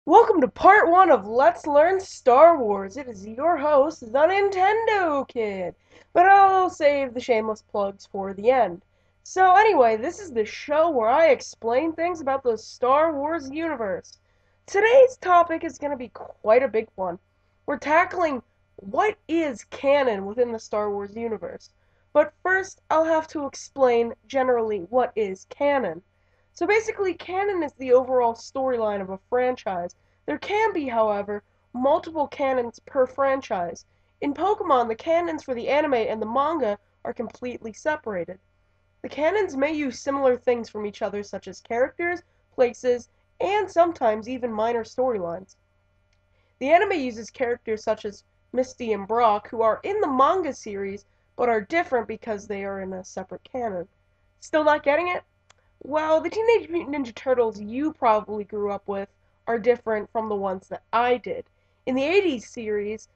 Welcome to part one of Let's Learn Star Wars. It is your host, the Nintendo Kid. But I'll save the shameless plugs for the end. So anyway, this is the show where I explain things about the Star Wars universe. Today's topic is going to be quite a big one. We're tackling what is canon within the Star Wars universe. But first, I'll have to explain generally what is canon. So basically, canon is the overall storyline of a franchise. There can be, however, multiple canons per franchise. In Pokemon, the canons for the anime and the manga are completely separated. The canons may use similar things from each other, such as characters, places, and sometimes even minor storylines. The anime uses characters such as Misty and Brock, who are in the manga series, but are different because they are in a separate canon. Still not getting it? Well, the Teenage Mutant Ninja Turtles you probably grew up with are different from the ones that I did. In the 80s series,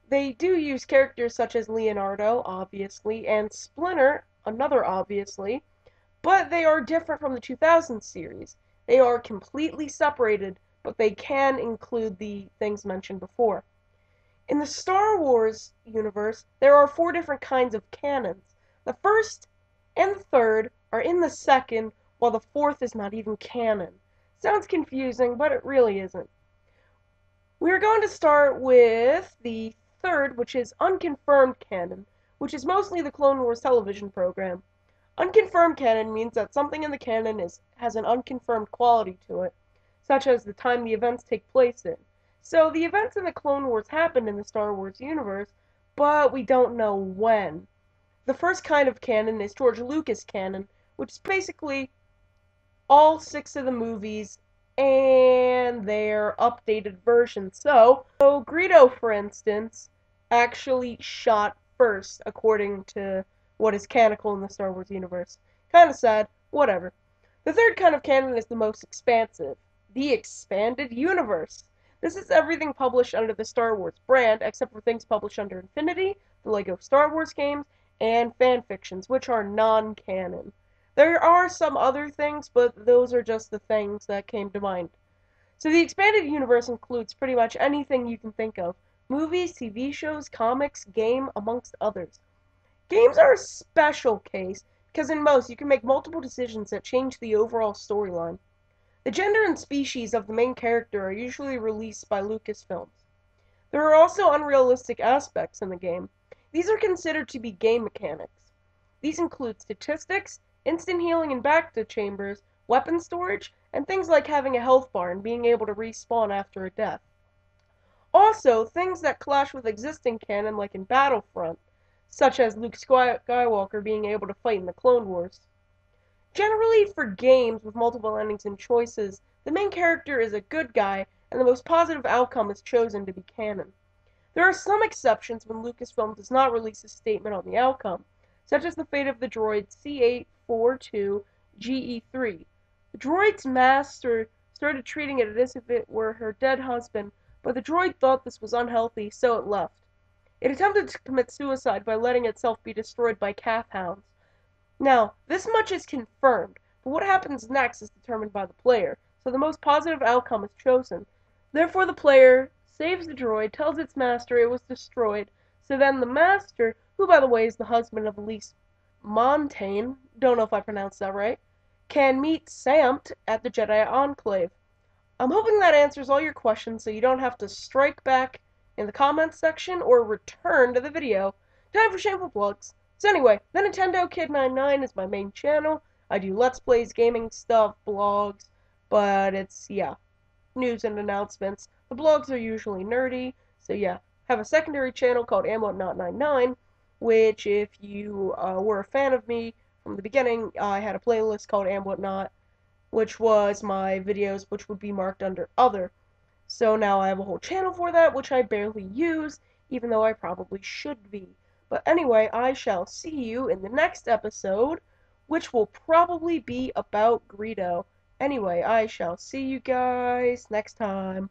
they do use characters such as Leonardo, obviously, and Splinter, another obviously, but they are different from the 2000s series. They are completely separated, but they can include the things mentioned before. In the Star Wars universe, there are four different kinds of canons. The first and the third are in the second, while the fourth is not even canon. Sounds confusing, but it really isn't. We're going to start with the third, which is unconfirmed canon, which is mostly the Clone Wars television program. Unconfirmed canon means that something in the canon has an unconfirmed quality to it, such as the time the events take place in. So the events in the Clone Wars happened in the Star Wars universe, but we don't know when. The first kind of canon is George Lucas canon, which is basically all six of the movies and their updated versions. So Greedo, for instance, actually shot first, according to what is canonical in the Star Wars universe. Kinda sad, whatever. The third kind of canon is the most expansive, the expanded universe. This is everything published under the Star Wars brand, except for things published under Infinity, the Lego Star Wars games, and fan fictions, which are non-canon. There are some other things, but those are just the things that came to mind. So the expanded universe includes pretty much anything you can think of. Movies, TV shows, comics, game, amongst others. Games are a special case, because in most you can make multiple decisions that change the overall storyline. The gender and species of the main character are usually released by Lucasfilms. There are also unrealistic aspects in the game. These are considered to be game mechanics. These include statistics, instant healing in bacta chambers, weapon storage, and things like having a health bar and being able to respawn after a death. Also, things that clash with existing canon like in Battlefront, such as Luke Skywalker being able to fight in the Clone Wars. Generally, for games with multiple endings and choices, the main character is a good guy, and the most positive outcome is chosen to be canon. There are some exceptions when Lucasfilm does not release a statement on the outcome, such as the fate of the droid C842-GE3. The droid's master started treating it as if it were her dead husband, but the droid thought this was unhealthy, so it left. It attempted to commit suicide by letting itself be destroyed by calf hounds. Now, this much is confirmed, but what happens next is determined by the player, so the most positive outcome is chosen. Therefore, the player saves the droid, tells its master it was destroyed, so then the master, who by the way is the husband of Elise Montaigne, don't know if I pronounced that right, can meet Samt at the Jedi Enclave. I'm hoping that answers all your questions so you don't have to strike back in the comments section or return to the video. Time for shameful plugs. So anyway, the Nintendo Kid 99 is my main channel. I do Let's Plays, gaming stuff, blogs, but it's, yeah, news and announcements. The blogs are usually nerdy, so yeah. Have a secondary channel called Amwhatnot99, which if you were a fan of me from the beginning, I had a playlist called Amwhatnot, which was my videos which would be marked under other. So now I have a whole channel for that, which I barely use, even though I probably should be. But anyway, I shall see you in the next episode, which will probably be about Greedo. Anyway, I shall see you guys next time.